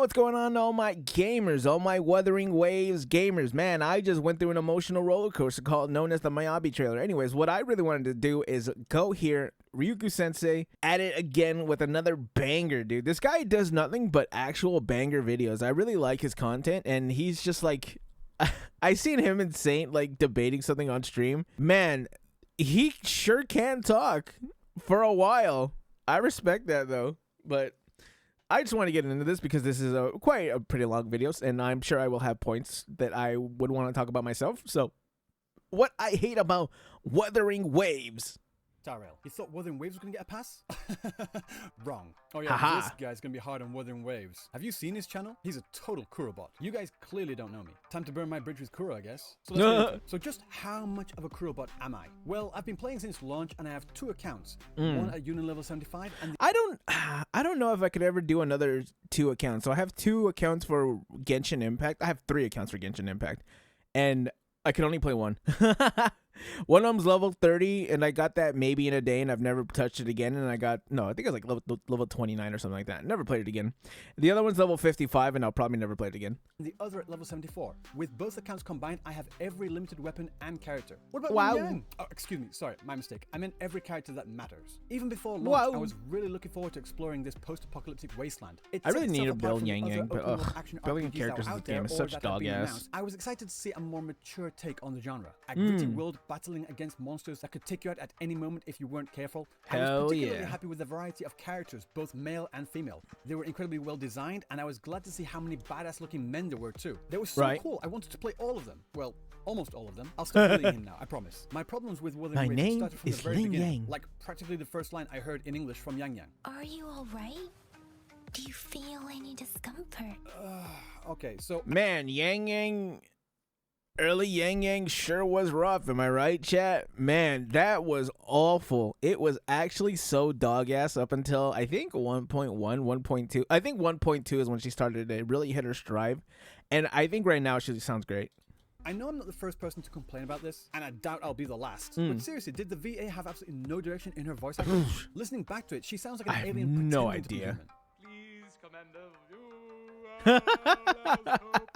what's going on, all my gamers, all my Wuthering Waves gamers. Man, I just went through an emotional roller coaster known as the Miyabi trailer. Anyways, what I really wanted to do is go here, Ryuuku Sensei, at it again with another banger, dude. This guy does nothing but actual banger videos. I really like his content, and he's just like, I seen him and Saint like debating something on stream. Man, he sure can talk for a while. I respect that though, but I just want to get into this because this is quite a pretty long video, and I'm sure I will have points that I would want to talk about myself. So, what I hate about Wuthering Waves. Tyrell, you thought Wuthering Waves was going to get a pass? Wrong. Oh yeah, this guy's going to be hard on Wuthering Waves. Have you seen his channel? He's a total Kurobot. You guys clearly don't know me. Time to burn my bridge with Kuro, I guess. So let's get into it. So just how much of a Kurobot am I? Well, I've been playing since launch and I have 2 accounts. One at Union level 75 and I don't know if I could ever do another 2 accounts. So I have 2 accounts for Genshin Impact. I have 3 accounts for Genshin Impact. And I can only play one. One of them's level 30, and I got that maybe in a day, and I've never touched it again. And I think it was like level 29 or something like that. Never played it again. The other one's level 55, and I'll probably never play it again. The other at level 74. With both accounts combined, I have every limited weapon and character. What about Yang? Oh, excuse me, sorry, my mistake. I meant every character that matters. Even before launch, I was really looking forward to exploring this post-apocalyptic wasteland. I really need to build Yang, but building characters in this game is such dog ass. I was excited to see a more mature take on the genre. A gritty world battling against monsters that could take you out at any moment if you weren't careful. I was particularly happy with the variety of characters, both male and female. They were incredibly well designed, and I was glad to see how many badass looking men there were too. They were so cool. I wanted to play all of them. Well, almost all of them. I'll stop bullying him now, I promise. My problems with Wuthering Waves started from the very beginning. Like practically the first line I heard in English from Yang Yang. Are you alright? Do you feel any discomfort? Okay, so man, early Yang Yang sure was rough, am I right, chat? Man, that was awful. It was actually so dog-ass up until, I think, 1.1, 1.2. I think 1.2 is when she started to really hit her stride. And I think right now she sounds great. I know I'm not the first person to complain about this, and I doubt I'll be the last. But seriously, did the VA have absolutely no direction in her voice acting? Listening back to it, she sounds like an alien. I have no idea. Please, Commander.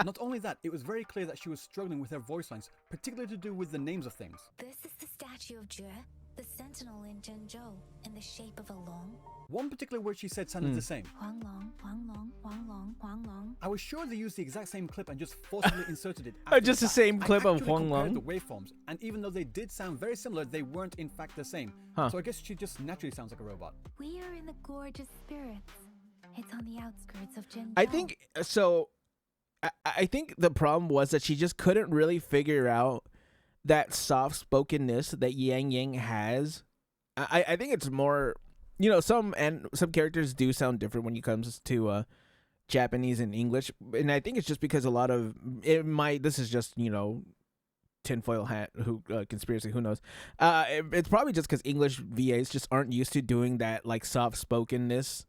Not only that, it was very clear that she was struggling with her voice lines, particularly to do with the names of things. This is the statue of Jue, the sentinel in Zhengzhou, in the shape of a long. One particular word she said sounded the same. Huang Long, Huang Long, Huang Long, Huang Long. I was sure they used the exact same clip and just forcibly inserted it. Just the same clip of Huang Long? The waveforms, and even though they did sound very similar, they weren't in fact the same. So I guess she just naturally sounds like a robot. We are in the gorgeous spirits. It's on the outskirts of Zhengzhou. I think so. I think the problem was that she just couldn't really figure out that soft-spokenness that Yang Yang has. I think it's more, you know, some characters do sound different when it comes to Japanese and English, and I think it's just because a lot of this is just, you know, tinfoil hat conspiracy, who knows. It's probably just because English VAs just aren't used to doing that like soft-spokenness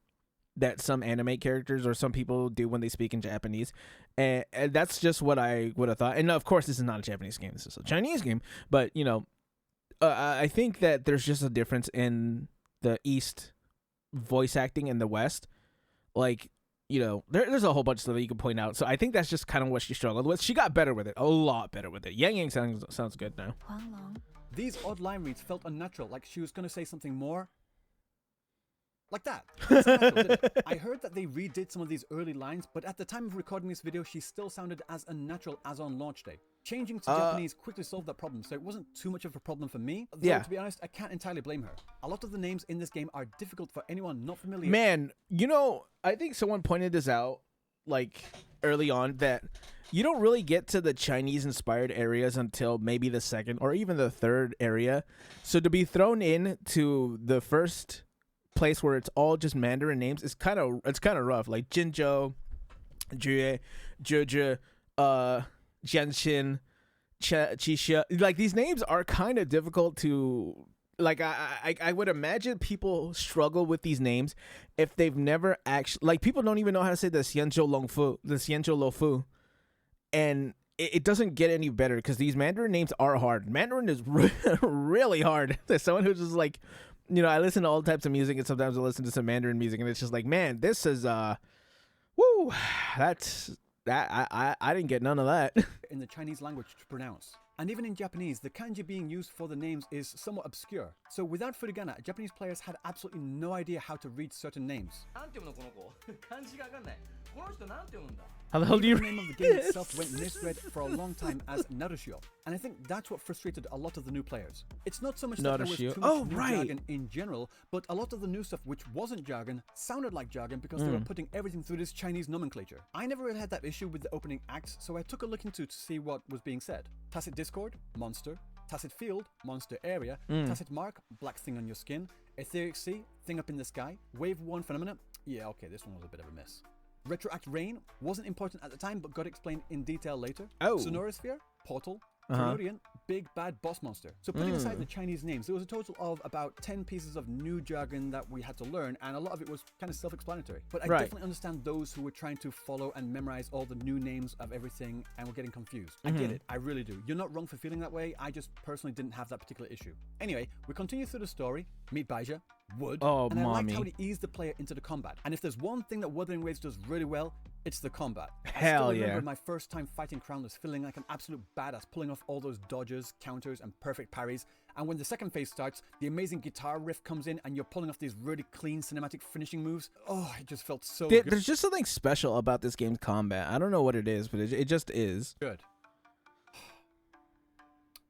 that some anime characters or some people do when they speak in Japanese, and that's just what I would have thought. And of course, this is not a Japanese game; this is a Chinese game. But you know, I think that there's just a difference in the East voice acting and the West. Like, you know, there's a whole bunch of stuff that you can point out. So I think that's just kind of what she struggled with. She got better with it, a lot better with it. Yang Yang sounds good now. Huang Long. These odd line reads felt unnatural, like she was going to say something more. Like that. I heard that they redid some of these early lines, but at the time of recording this video, she still sounded as unnatural as on launch day. Changing to Japanese quickly solved that problem, so it wasn't too much of a problem for me. Though, to be honest, I can't entirely blame her. A lot of the names in this game are difficult for anyone not familiar. Man, you know, I think someone pointed this out, like, early on, that you don't really get to the Chinese-inspired areas until maybe the second or even the third area. So to be thrown in to the first place where it's all just Mandarin names, it's kind of rough. Like Jinzhou, Jue, Zheje, Jianshin, Qixia. Like, these names are kind of difficult to, like, I would imagine people struggle with these names if they've never actually, like, people don't even know how to say the Xianzhou Longfu, the Xianzhou Lofu, and it doesn't get any better because these Mandarin names are hard. Mandarin is really hard. There's someone who's just like, you know, I listen to all types of music, and sometimes I listen to some Mandarin music, and it's just like, man, this is, woo, I didn't get none of that. in the Chinese language to pronounce. And even in Japanese, the kanji being used for the names is somewhat obscure. So without furigana, Japanese players had absolutely no idea how to read certain names. How the hell do you The read name of the game this? itself went misread for a long time as Narushio, and I think that's what frustrated a lot of the new players. It's not so much that there was Narushio. too much Oh, new right. jargon in general, but a lot of the new stuff which wasn't jargon sounded like jargon because they were putting everything through this Chinese nomenclature. I never really had that issue with the opening acts, so I took a look into to see what was being said. Tacit Discord, monster. Tacit Field, monster area. Tacit Mark, black thing on your skin. Etheric Sea, thing up in the sky. Wave 1 phenomena. Yeah, okay, this one was a bit of a miss. Retroact Rain wasn't important at the time, but got explained in detail later. Oh. Sonorosphere, portal. Corodian, big bad boss monster. So putting aside the Chinese names, there was a total of about 10 pieces of new jargon that we had to learn, and a lot of it was kind of self-explanatory. But I definitely understand those who were trying to follow and memorize all the new names of everything and were getting confused. I get it, I really do. You're not wrong for feeling that way, I just personally didn't have that particular issue. Anyway, we continue through the story, meet Baija, Wood, and I liked how he eased the player into the combat. And if there's one thing that Wuthering Waves does really well, it's the combat. Hell I still yeah. remember my first time fighting Crownless, feeling like an absolute badass, pulling off all those dodges, counters, and perfect parries. And when the second phase starts, the amazing guitar riff comes in and you're pulling off these really clean cinematic finishing moves. Oh, it just felt so good. There's just something special about this game's combat. I don't know what it is, but it just is. Good.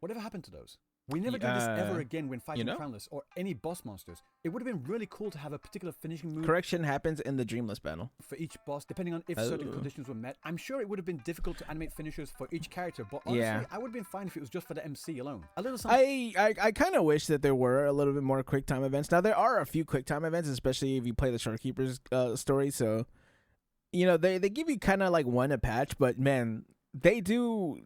Whatever happened to those? We never do this ever again when fighting Crownless or any boss monsters. It would have been really cool to have a particular finishing move. Correction happens in the Dreamless battle. For each boss, depending on if certain conditions were met. I'm sure it would have been difficult to animate finishers for each character, but honestly, I would have been fine if it was just for the MC alone. A little something. I kind of wish that there were a little bit more quick time events. Now, there are a few quick time events, especially if you play the Shardkeeper's story, so, you know, they give you kind of like one a patch, but man, they do,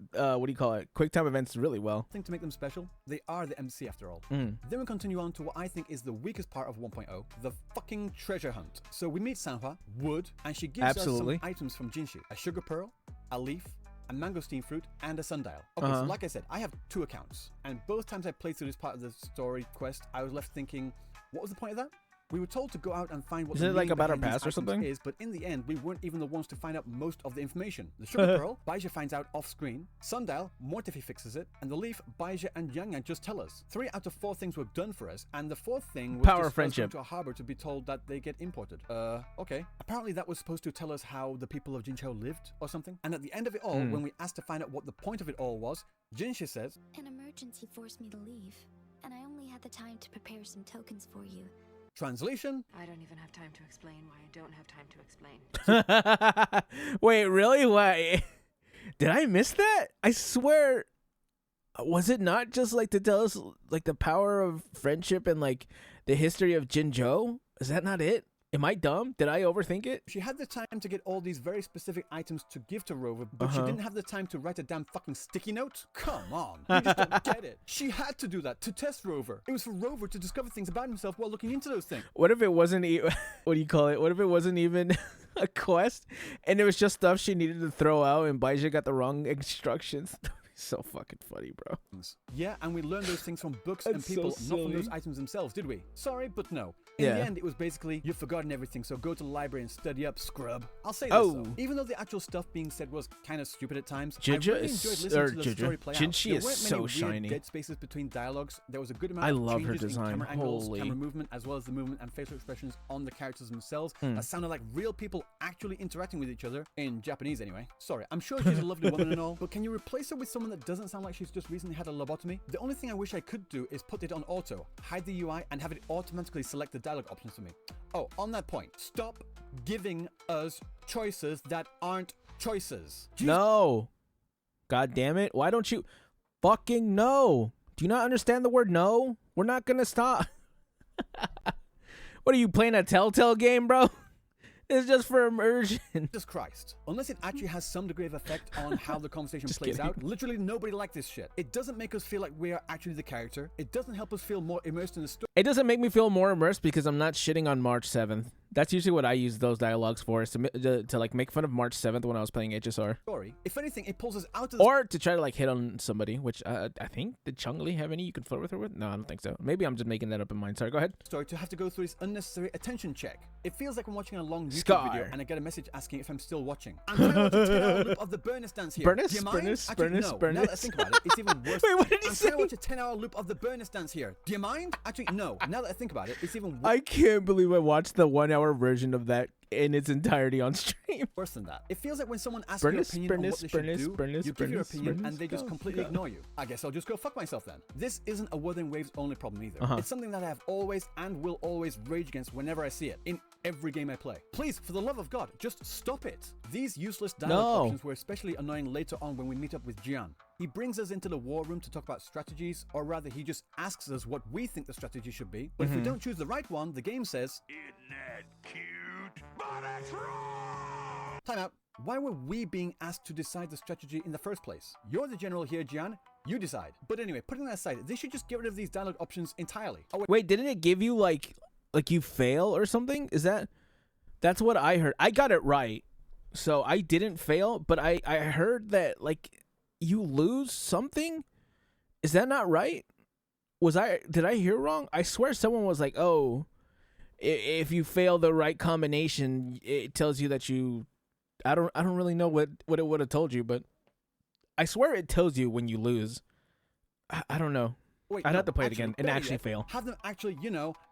quick time events really well. Thing to make them special, they are the MC after all. Then we continue on to what I think is the weakest part of 1.0, the fucking treasure hunt. So we meet Sanhua, Wood, and she gives us some items from Jinshi. A sugar pearl, a leaf, a mangosteen fruit, and a sundial. Okay, so like I said, I have 2 accounts, and both times I played through this part of the story quest, I was left thinking, what was the point of that? We were told to go out and find what is it like a Battle behind Pass or something is, but in the end, we weren't even the ones to find out most of the information. The sugar pearl, Baija finds out off screen. Sundial, Mortifi fixes it, and the leaf, Baija and Yang Yang just tell us. 3 out of 4 things were done for us, and the 4th thing was Power just friendship to a harbor to be told that they get imported. Okay. Apparently that was supposed to tell us how the people of Jinchou lived or something. And at the end of it all, when we asked to find out what the point of it all was, Jinshi says, An emergency forced me to leave, and I only had the time to prepare some tokens for you. Translation? I don't even have time to explain why I don't have time to explain. Wait, really? Why? Did I miss that? I swear, was it not just like to tell us like the power of friendship and like the history of Jinzhou? Is that not it? Am I dumb? Did I overthink it? She had the time to get all these very specific items to give to Rover, but she didn't have the time to write a damn fucking sticky note? Come on. You just don't get it. She had to do that to test Rover. It was for Rover to discover things about himself while looking into those things. What if it wasn't what do you call it? What if it wasn't even a quest and it was just stuff she needed to throw out and Baija got the wrong instructions? So fucking funny, bro. Yeah, and we learned those things from books and people, so not from those items themselves, did we? Sorry, but no. In the end, it was basically, you've forgotten everything, so go to the library and study up, scrub. I'll say this, though. Even though the actual stuff being said was kind of stupid at times, I really enjoyed listening to the story play out. Jinshi is so shiny. Dead spaces between dialogues. There was a good amount I of love her changes design. in camera angles, Holy. camera movement, as well as the movement and facial expressions on the characters themselves that sounded like real people actually interacting with each other, in Japanese anyway. Sorry, I'm sure she's a lovely woman and all, but can you replace her with someone that doesn't sound like she's just recently had a lobotomy? The only thing I wish I could do is put it on auto, hide the UI, and have it automatically select the dialogue options for me. Oh, on that point, stop giving us choices that aren't choices. Jeez. No. God damn it. Why don't you fucking know? Do you not understand the word no? We're not gonna stop. What are you playing, a Telltale game, bro? It's just for immersion. Jesus Christ. Unless it actually has some degree of effect on how the conversation plays out, literally nobody liked this shit. It doesn't make us feel like we are actually the character. It doesn't help us feel more immersed in the story. It doesn't make me feel more immersed because I'm not shitting on March 7th. That's usually what I use those dialogues for, is to like make fun of March 7th when I was playing HSR. Story. If anything, it pulls us out of the Or to try to like hit on somebody, which I think, did Chung-Li have any you can flirt with her with? No, I don't think so. Maybe I'm just making that up in mind. Sorry, go ahead. story to have to go through this unnecessary attention check. It feels like I'm watching a long YouTube Scar. video and I get a message asking if I'm still watching. I'm trying to watch a 10-hour loop of the Burnus dance here. Burnus? Do you mind? Burnus? Actually, Burnus? no. Burnus? Now that I think about it, it's even worse. Wait, what did he I'm say? trying to watch a 10-hour loop of the Burnus dance here. Do you mind? Actually, no. Now that I think about it, it's even I can't believe I watched the 1 hour version of that in its entirety on stream. worse than that. It feels like when someone asks your opinion on what they should do, you give your opinion and they just completely ignore you. I guess I'll just go fuck myself then. This isn't a Wuthering Wave's only problem either. It's something that I have always and will always rage against whenever I see it, in every game I play. Please, for the love of God, just stop it. These useless dialogue options were especially annoying later on when we meet up with Jian. He brings us into the war room to talk about strategies, or rather he just asks us what we think the strategy should be, but if we don't choose the right one, the game says, "Isn't that cute? But it's wrong!" Time out. Why were we being asked to decide the strategy in the first place? You're the general here, Jian. You decide. But anyway, putting that aside, they should just get rid of these dialogue options entirely. Oh, Wait, didn't it give you like you fail or something? That's what I heard. I got it right, so I didn't fail, but I heard that like you lose something. Is that not right? Did I hear wrong? I swear someone was like, oh, if you fail the right combination, it tells you that you, I don't really know what it would have told you, but I swear it tells you when you lose. I don't know. Wait, I'd no, have to play it again and better actually yet, fail. Have them actually,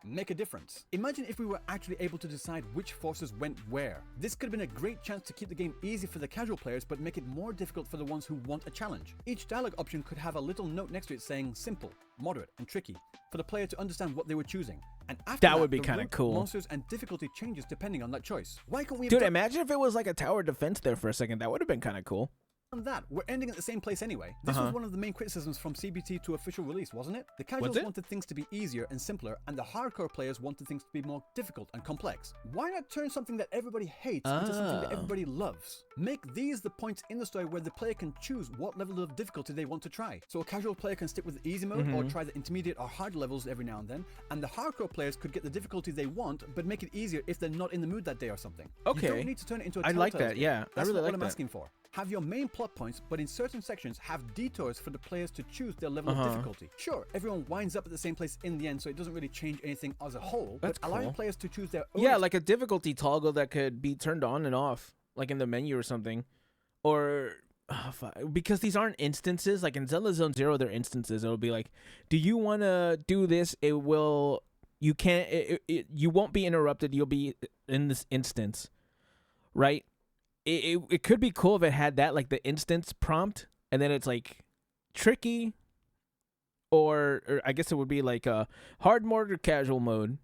make a difference. Imagine if we were actually able to decide which forces went where. This could have been a great chance to keep the game easy for the casual players, but make it more difficult for the ones who want a challenge. Each dialogue option could have a little note next to it saying simple, moderate, and tricky, for the player to understand what they were choosing. And after That would be the kinda route, cool. Monsters and difficulty changes depending on that choice. Why can't we have Dude, done imagine if it was like a tower defense there for a second. That would have been kind of cool. that? We're ending at the same place anyway. This was one of the main criticisms from CBT to official release, wasn't it? The casuals wanted things to be easier and simpler, and the hardcore players wanted things to be more difficult and complex. Why not turn something that everybody hates into something that everybody loves? Make these the points in the story where the player can choose what level of difficulty they want to try. So a casual player can stick with the easy mode or try the intermediate or hard levels every now and then, and the hardcore players could get the difficulty they want, but make it easier if they're not in the mood that day or something. Okay. You don't need to turn it into a I like Telltale's that, game. yeah. That's I really not like what I'm that. asking for. Have your main plot points, but in certain sections have detours for the players to choose their level of difficulty. Sure, everyone winds up at the same place in the end, so it doesn't really change anything as a whole, That's but allowing cool. players to choose their own... Yeah, like a difficulty toggle that could be turned on and off, like in the menu or something. Or, because these aren't instances, like in Zelda Zone Zero, they're instances. It'll be like, do you want to do this? You won't be interrupted. You'll be in this instance, right? It could be cool if it had that, like the instance prompt, and then it's like tricky, or I guess it would be like a hard mode or casual mode,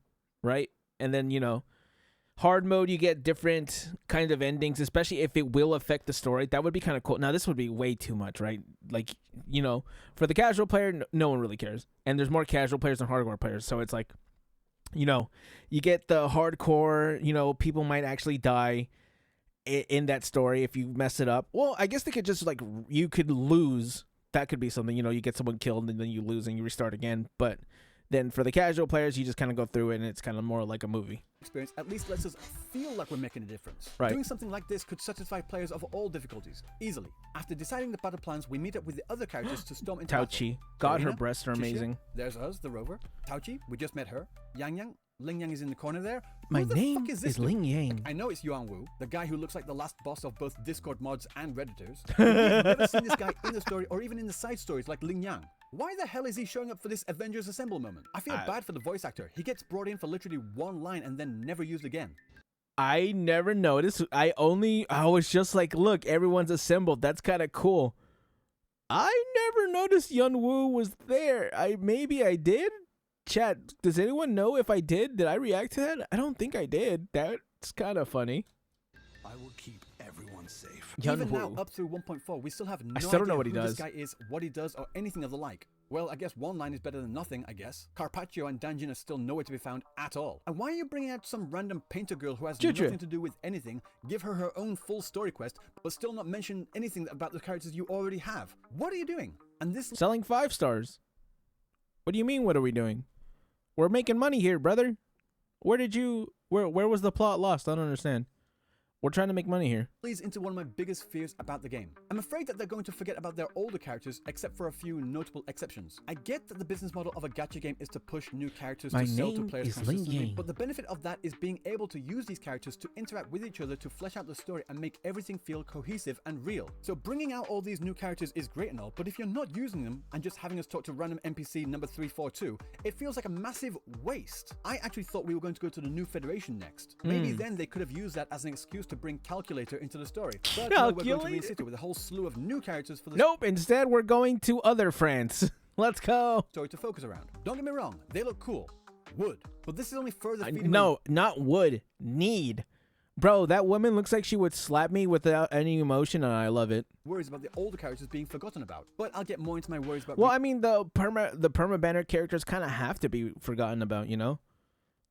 right? And then, hard mode, you get different kind of endings, especially if it will affect the story. That would be kind of cool. Now, this would be way too much, right? Like, for the casual player, no one really cares. And there's more casual players than hardcore players. So it's like, you get the hardcore, people might actually die in that story if you mess it up. Well, I guess they could just, like, you could lose. That could be something, you get someone killed and then you lose and you restart again. But then for the casual players, you just kind of go through it and it's kind of more like a movie. Experience at least lets us feel like we're making a difference. Right. Doing something like this could satisfy players of all difficulties, easily. After deciding the battle plans, we meet up with the other characters to storm into battle. Tauchi. God, her Karina, breasts are Chixia, amazing. There's us, the rover. Tauchi, we just met her. Yang Yang. Ling Yang is in the corner there. My Who the name fuck is this is dude? Ling Yang. I know it's Yuan Wu, the guy who looks like the last boss of both Discord mods and Redditors. We've never seen this guy in the story or even in the side stories like Ling Yang. Why the hell is he showing up for this Avengers Assemble moment? I feel bad for the voice actor. He gets brought in for literally one line and then never used again. I never noticed. I was just like, look, everyone's assembled. That's kind of cool. I never noticed Yun Woo was there. Maybe I did. Chat, does anyone know if I did? Did I react to that? I don't think I did. That's kind of funny. I will keep everyone safe. Even now, up through 1.4, we still have no still don't idea know what he who does. this guy is, what he does, or anything of the like. Well, I guess one line is better than nothing, I guess. Carpaccio and Danjin are still nowhere to be found at all. And why are you bringing out some random painter girl who has nothing to do with anything, give her own full story quest, but still not mention anything about the characters you already have? What are you doing? And this... Selling 5 stars. What do you mean, what are we doing? We're making money here, brother. Where was the plot lost? I don't understand. We're trying to make money here. Leads into one of my biggest fears about the game. I'm afraid that they're going to forget about their older characters, except for a few notable exceptions. I get that the business model of a gacha game is to push new characters to sell to players consistently, but the benefit of that is being able to use these characters to interact with each other to flesh out the story and make everything feel cohesive and real. So bringing out all these new characters is great and all, but if you're not using them and just having us talk to random NPC number 342, it feels like a massive waste. I actually thought we were going to go to the new Federation next. Maybe then they could have used that as an excuse to bring Calculator into the story. But no, we're going to Ring City with a whole slew of new characters for the instead we're going to other France. Let's go. Story to focus around. Don't get me wrong, they look cool. Would. But this is only further feeding not would. Need. Bro, that woman looks like she would slap me without any emotion, and I love it. Worries about the older characters being forgotten about. But I'll get more into my worries about... Well, I mean, the perma banner characters kind of have to be forgotten about, you know?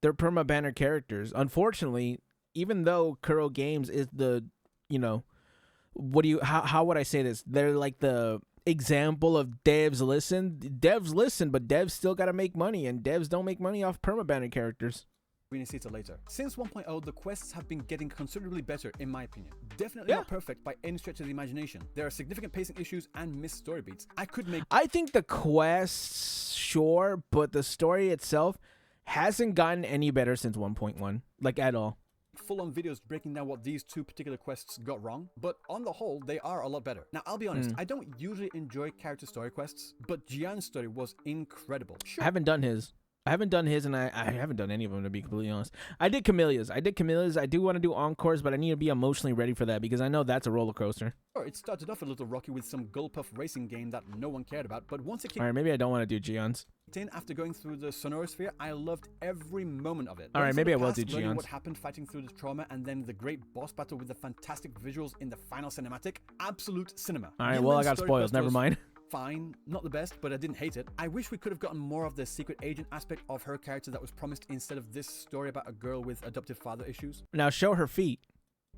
They're perma banner characters. Unfortunately, even though Kuro Games is the, you know, how would I say this? They're like the example of devs listen, but devs still got to make money, and devs don't make money off permabanner characters. Later. Since 1.0, the quests have been getting considerably better, in my opinion. Definitely not perfect by any stretch of the imagination. There are significant pacing issues and missed story beats. I think the quests, sure, but the story itself hasn't gotten any better since 1.1, like at all. Full-on videos breaking down what these two particular quests got wrong, but on the whole, they are a lot better. Now, I'll be honest, I don't usually enjoy character story quests, but Jian's story was incredible. Sure. I haven't done his, and I haven't done any of them, to be completely honest. I did Camelia's. I do want to do Encores, but I need to be emotionally ready for that, because I know that's a roller coaster. Sure, it started off a little rocky with some Gulpuff racing game that no one cared about, but once it came... Alright, maybe I don't want to do Jian's. After going through the Sonorosphere, I loved every moment of it. Alright, maybe I will do Jian's. What happened fighting through the trauma, and then the great boss battle with the fantastic visuals in the final cinematic. Absolute cinema. Alright, well, I got spoiled. Never mind. Fine, not the best, but I didn't hate it. I wish we could have gotten more of the secret agent aspect of her character that was promised instead of this story about a girl with adoptive father issues. Now show her feet.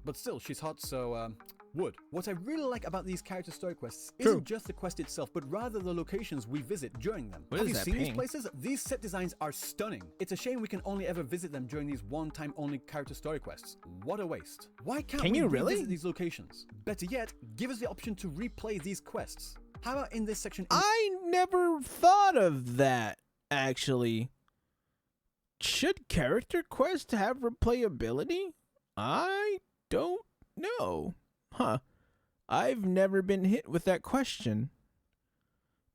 But still, she's hot, so, would. What I really like about these character story quests isn't just the quest itself, but rather the locations we visit during them. Have you seen these places? These set designs are stunning. It's a shame we can only ever visit them during these one-time only character story quests. What a waste. Why can't we revisit these locations? Better yet, give us the option to replay these quests. How about in this section? I never thought of that, actually. Should character quests have replayability? I don't know. Huh. I've never been hit with that question.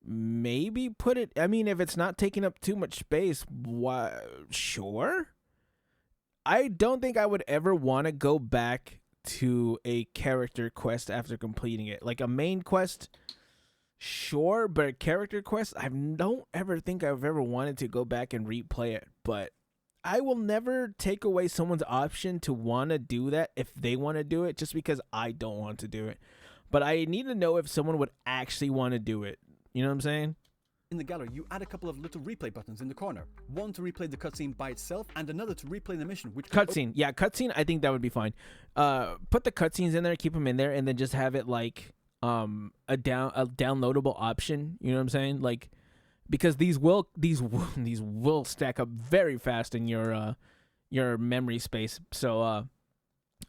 Maybe put it... I mean, if it's not taking up too much space, why? Sure. I don't think I would ever want to go back to a character quest after completing it. Like a main quest... Sure, but a character quest, I don't ever think I've ever wanted to go back and replay it. But I will never take away someone's option to want to do that if they want to do it, just because I don't want to do it. But I need to know if someone would actually want to do it. You know what I'm saying? In the gallery, you add a couple of little replay buttons in the corner. One to replay the cutscene by itself, and another to replay the mission. Which cutscene, yeah, cutscene. I think that would be fine. Put the cutscenes in there, keep them in there, and then just have it like a downloadable option. You know what I'm saying? Like, because these will stack up very fast in your memory space. So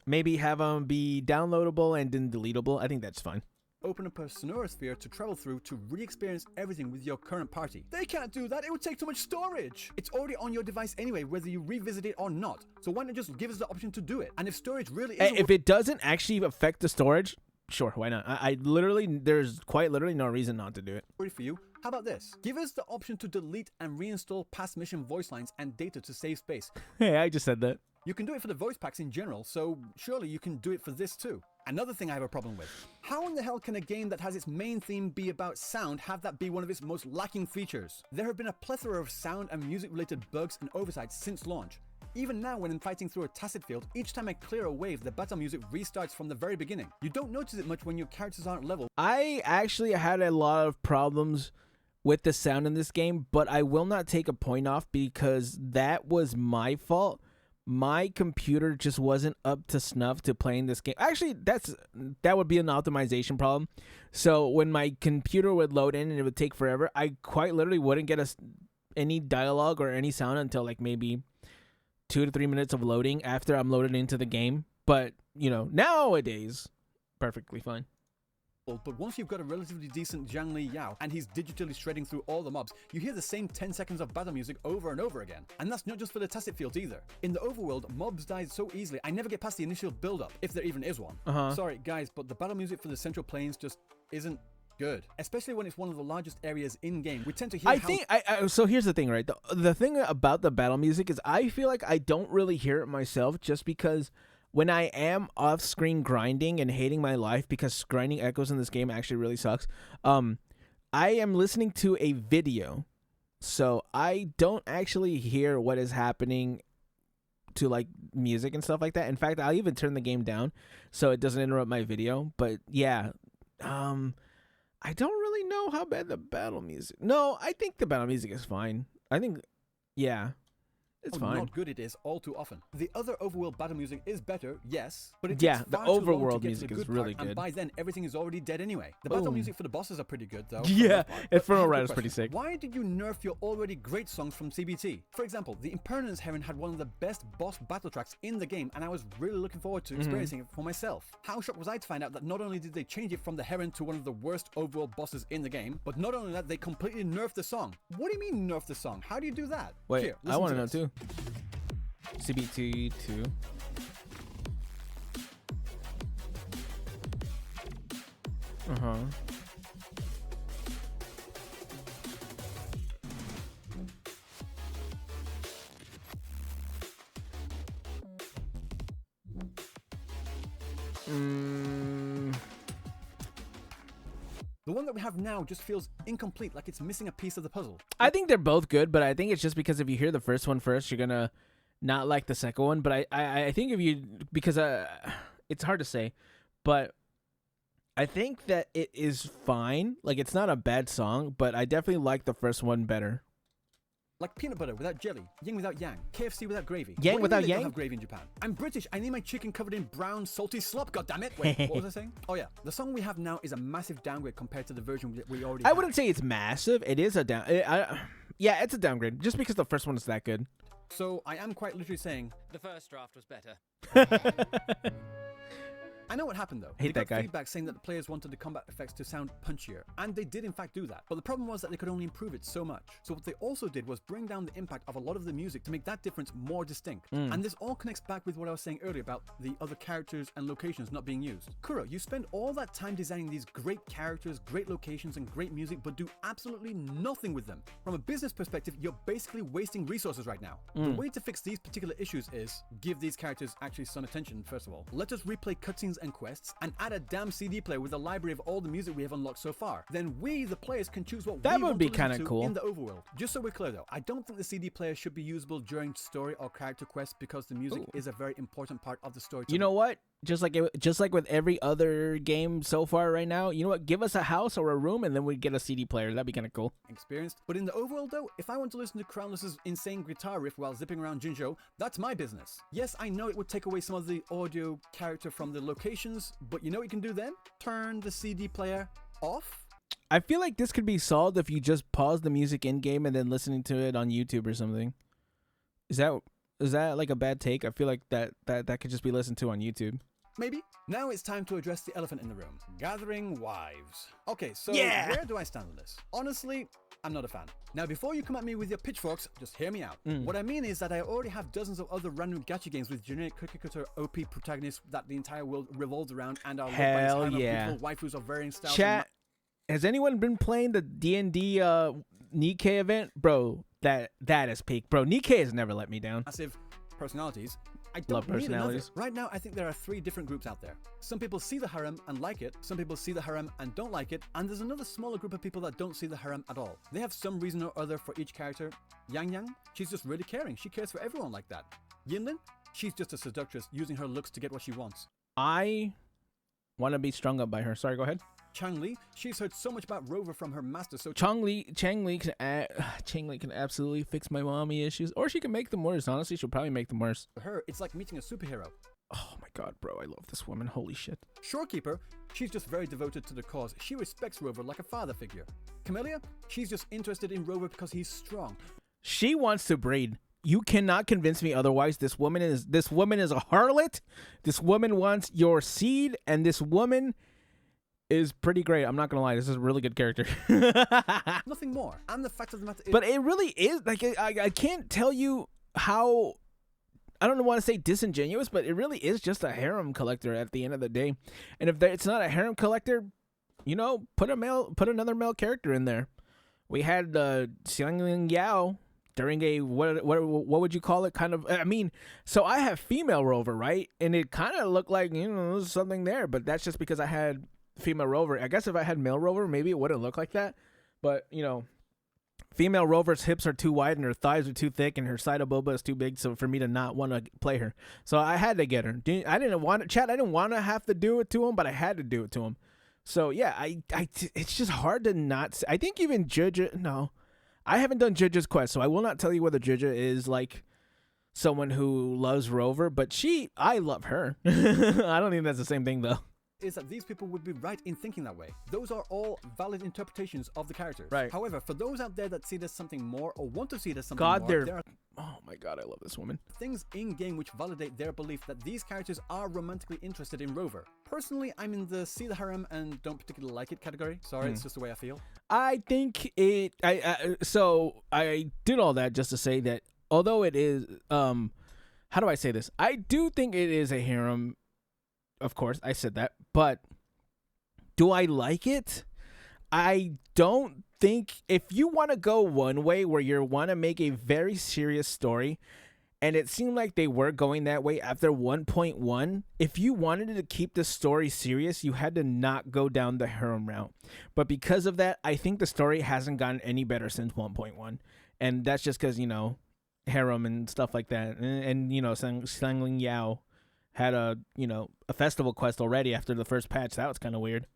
maybe have them be downloadable and then deletable. I think that's fine. Open up a Sonorosphere to travel through to re-experience everything with your current party. They can't do that. It would take too much storage. It's already on your device anyway, whether you revisit it or not. So why not just give us the option to do it? And if storage really is... If it doesn't actually affect the storage... Sure, why not? I literally, there's quite literally no reason not to do it. For you, how about this? Give us the option to delete and reinstall past mission voice lines and data to save space. Hey, I just said that. You can do it for the voice packs in general, so surely you can do it for this too. Another thing I have a problem with. How in the hell can a game that has its main theme be about sound have that be one of its most lacking features? There have been a plethora of sound and music related bugs and oversights since launch. Even now, when I'm fighting through a tacit field, each time I clear a wave, the battle music restarts from the very beginning. You don't notice it much when your characters aren't level. I actually had a lot of problems with the sound in this game, but I will not take a point off because that was my fault. My computer just wasn't up to snuff to playing this game. Actually, that would be an optimization problem. So when my computer would load in and it would take forever, I quite literally wouldn't get any dialogue or any sound until like maybe 2 to 3 minutes of loading after I'm loaded into the game. But, you know, nowadays, perfectly fine. But once you've got a relatively decent Zhang Li Yao and he's digitally shredding through all the mobs, you hear the same 10 seconds of battle music over and over again. And that's not just for the tacit fields either. In the overworld, mobs die so easily, I never get past the initial build-up, if there even is one. Sorry, guys, but the battle music for the Central Plains just isn't good. Especially when it's one of the largest areas in-game. We tend to hear so here's the thing, right? The thing about the battle music is I feel like I don't really hear it myself just because when I am off-screen grinding and hating my life because grinding echoes in this game actually really sucks, I am listening to a video, so I don't actually hear what is happening to like music and stuff like that. In fact, I'll even turn the game down so it doesn't interrupt my video. But yeah, I don't really know how bad the battle music. No, I think the battle music is fine. I think, yeah. It's fine. Not good it is all too often. The other overworld battle music is better, yes, but it the takes far too long to overworld get music to the is good really part, good. and by then everything is already dead anyway. The battle music for the bosses are pretty good though. Yeah, Infernal Ride is question. pretty sick. Why did you nerf your already great songs from CBT? For example, the Impermanence Heron had one of the best boss battle tracks in the game, and I was really looking forward to experiencing it for myself. How shocked was I to find out that not only did they change it from the Heron to one of the worst overworld bosses in the game, but not only that, they completely nerfed the song. What do you mean nerf the song? How do you do that? Wait, Here, I want to know this. too. CBT 2. The one that we have now just feels incomplete, like it's missing a piece of the puzzle. I think they're both good, but I think it's just because if you hear the first one first, you're gonna not like the second one. But I think if you, because it's hard to say, but I think that it is fine. Like, it's not a bad song, but I definitely like the first one better. Like peanut butter without jelly, yin without yang, KFC without gravy. Yang What do you without mean they don't yang? have gravy in Japan. I'm British. I need my chicken covered in brown salty slop. God damn it! Wait, what was I saying? Oh yeah, the song we have now is a massive downgrade compared to the version that we already. I wouldn't say it's massive. It is a down. Yeah, it's a downgrade just because the first one is that good. So I am quite literally saying the first draft was better. I know what happened though. Hate They that got guy. feedback saying that the players wanted the combat effects to sound punchier, and they did in fact do that. But the problem was that they could only improve it so much. So what they also did was bring down the impact of a lot of the music to make that difference more distinct. And this all connects back with what I was saying earlier about the other characters and locations not being used. Kuro, you spend all that time designing these great characters, great locations, and great music, but do absolutely nothing with them. From a business perspective, you're basically wasting resources right now. The way to fix these particular issues is give these characters actually some attention, first of all. Let us replay cutscenes and quests, and add a damn CD player with a library of all the music we have unlocked so far. Then we, the players, can choose what That we would want be to listen kinda to cool. in the overworld. Just so we're clear though, I don't think the CD player should be usable during story or character quests because the music is a very important part of the story. You know what? Just like with every other game so far right now, you know what? Give us a house or a room, and then we get a CD player. That'd be kind of cool. Experienced. But in the overworld though, if I want to listen to Crownless's insane guitar riff while zipping around Jinzhou, that's my business. Yes, I know it would take away some of the audio character from the locations, but you know what you can do then? Turn the CD player off. I feel like this could be solved if you just pause the music in game and then listening to it on YouTube or something. Is that like a bad take? I feel like that could just be listened to on YouTube. Maybe. Now it's time to address the elephant in the room. Gathering wives. Okay, so Yeah. where do I stand on this? Honestly, I'm not a fan. Now, before you come at me with your pitchforks, just hear me out. What I mean is that I already have dozens of other random gacha games with generic cookie cutter OP protagonists that the entire world revolves around and are loved by this Hell kind yeah. of beautiful waifus of varying styles. Chat, has anyone been playing the D&D Nikkei event? Bro, that is peak. Bro, Nikkei has never let me down. Massive personalities. I don't Love need another. personalities. Right now, I think there are 3 different groups out there. Some people see the harem and like it, some people see the harem and don't like it, and there's another smaller group of people that don't see the harem at all. They have some reason or other for each character. Yang Yang, she's just really caring. She cares for everyone like that. Yinlin, she's just a seductress using her looks to get what she wants. I want to be strung up by her. Sorry, go ahead. Chang-Li, she's heard so much about Rover from her master, so Chang Li can absolutely fix my mommy issues, or she can make them worse. Honestly, she'll probably make them worse. for her, it's like meeting a superhero. Oh my god, bro, I love this woman. Holy shit. Shorekeeper, she's just very devoted to the cause. She respects Rover like a father figure. Camellia, she's just interested in Rover because he's strong. She wants to breed. You cannot convince me otherwise. This woman is a harlot. This woman wants your seed, and this woman is pretty great. I'm not gonna lie, this is a really good character. Nothing more. And the fact of the matter is, but it really is like I can't tell you how. I don't want to say disingenuous, but it really is just a harem collector at the end of the day. And if it's not a harem collector, you know, put another male character in there. We had Xiangling Yao during a what would you call it? Kind of. I mean, so I have female Rover, right? And it kind of looked like, you know, there's something there, but that's just because I had female Rover. I guess if I had male Rover, maybe it wouldn't look like that. But you know, female Rover's hips are too wide and her thighs are too thick and her side of boba is too big, so for me to not want to play her, so I had to get her. I didn't want to have to do it to him, but I had to do it to him. So yeah, it's just hard to not. I think even Juja. No, I haven't done Juja's quest, so I will not tell you whether Juja is like someone who loves Rover, but I love her. I don't think that's the same thing though. Is that these people would be right in thinking that way. Those are all valid interpretations of the characters. Right. However, for those out there that see this something more or want to see this something more, there are oh my god, I love this woman. things in-game which validate their belief that these characters are romantically interested in Rover. Personally, I'm in the see the harem and don't particularly like it category. Sorry, it's just the way I feel. I think it. So I did all that just to say that although it is, how do I say this? I do think it is a harem. Of course, I said that, but do I like it? I don't think, if you want to go one way where you want to make a very serious story, and it seemed like they were going that way after 1.1, if you wanted to keep the story serious, you had to not go down the harem route. But because of that, I think the story hasn't gotten any better since 1.1, and that's just because, you know, harem and stuff like that, and you know, Xiangling Yao had a festival quest already after the first patch. That was kind of weird.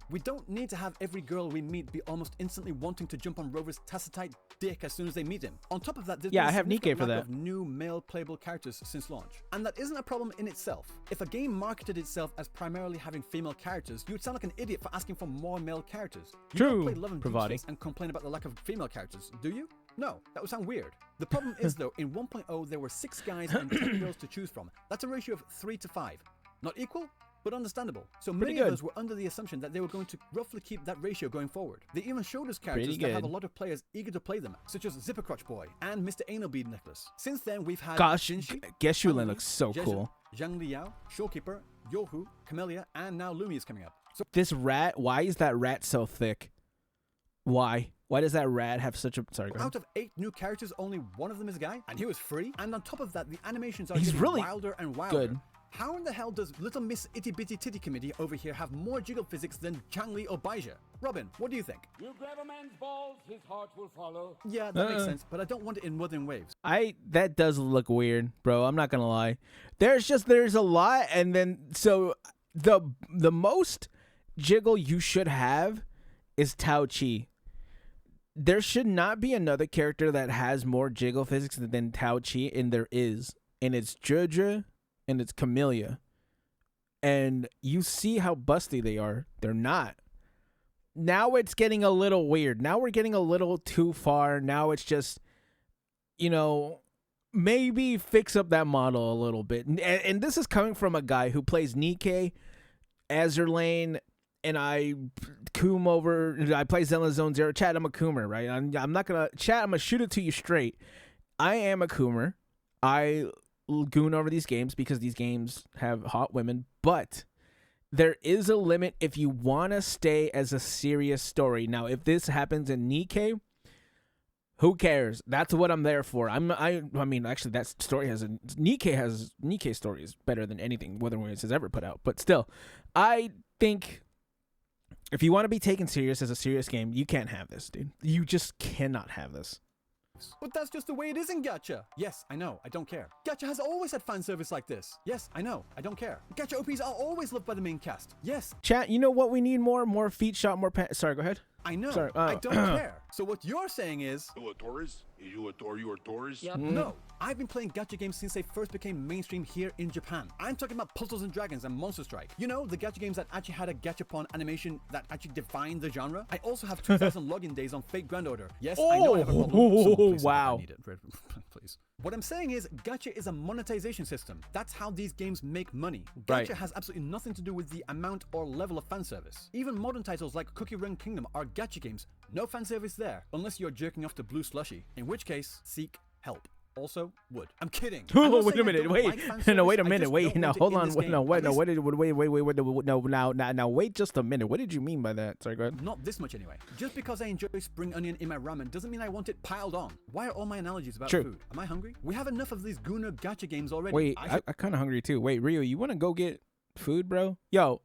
We don't need to have every girl we meet be almost instantly wanting to jump on Rover's tacitite dick as soon as they meet him. On top of that, there's I have Nikkei for that. Of new male playable characters since launch, and that isn't a problem in itself. If a game marketed itself as primarily having female characters, you'd sound like an idiot for asking for more male characters. You True, don't play Love and Pravati. Peaches and complain about the lack of female characters, do you? No, that would sound weird. The problem is though, in 1.0 there were 6 guys and 10 girls to choose from. That's a ratio of 3 to 5. Not equal, but understandable. So many of us were under the assumption that they were going to roughly keep that ratio going forward. They even showed us characters that have a lot of players eager to play them, such as Zipper Crotch Boy and Mr. Anal Bead Necklace. Since then, we've had Shinji, Geshulen looks so cool. Zhang Liao, Showkeeper, Yohu, Camellia, and now Lumi is coming up. So this rat, why is that rat so thick? Why? Why does that rat have such a... Sorry, go ahead. Out of 8 new characters, only one of them is a guy, and he was free. And on top of that, the animations are He's getting really wilder and wilder. good. How in the hell does Little Miss Itty Bitty Titty Committee over here have more jiggle physics than Changli or Baija? Robin, what do you think? You grab a man's balls, his heart will follow. Yeah, that makes sense, but I don't want it in Wuthering Waves. That does look weird, bro. I'm not gonna lie. There's a lot, and then so the most jiggle you should have is Tao Chi. There should not be another character that has more jiggle physics than Tao Chi, and there is, and it's Jojo. And it's Camellia. And you see how busty they are. They're not. Now it's getting a little weird. Now we're getting a little too far. Now it's just, you know, maybe fix up that model a little bit. And this is coming from a guy who plays Nikkei, Azur Lane, and I play Zelda Zone Zero. Chat, I'm a Coomer, right? I'm not going to... Chat, I'm going to shoot it to you straight. I am a Coomer. I goon over these games because these games have hot women, but there is a limit if you want to stay as a serious story. Now, if this happens in Nikkei, who cares? That's what I'm there for. I mean, actually, that story Nikkei story is better than anything Wuthering Waves has ever put out. But still, I think if you want to be taken serious as a serious game, you can't have this, dude. You just cannot have this. But that's just the way it is in Gacha. Yes, I know, I don't care. Gacha has always had fan service like this. Yes, I know, I don't care. Gacha OPs are always loved by the main cast. Yes. Chat, you know what we need more? More feet shot, more pants. Sorry, go ahead. I know, Sorry, I don't care. So what you're saying is... You a tourist? Are you a tourist? Yep. No, I've been playing gacha games since they first became mainstream here in Japan. I'm talking about Puzzles and Dragons and Monster Strike. You know, the gacha games that actually had a gachapon animation that actually defined the genre. I also have 2,000 login days on Fate Grand Order. Yes, I know I have a problem. Someone please wow. I need it. Please. What I'm saying is, gacha is a monetization system. That's how these games make money. Gacha Right. has absolutely nothing to do with the amount or level of fan service. Even modern titles like Cookie Run Kingdom are gacha games. No fan service there, unless you're jerking off to Blue Slushy, in which case, seek help. Also, would. I'm kidding. I'm not Wait a saying I minute. don't Wait. like fan No, service, wait a I minute. just Wait. don't No, want it hold in on. this Wait, game. no, wait, At no, least wait. No, now, wait just a minute. What did you mean by that? Sorry, go ahead. Not this much anyway. Just because I enjoy spring onion in my ramen doesn't mean I want it piled on. Why are all my analogies about True. food? Am I hungry? We have enough of these Gooner gacha games already. Wait, I I'm kind of hungry too. Wait, Ryu, you want to go get food, bro? Yo,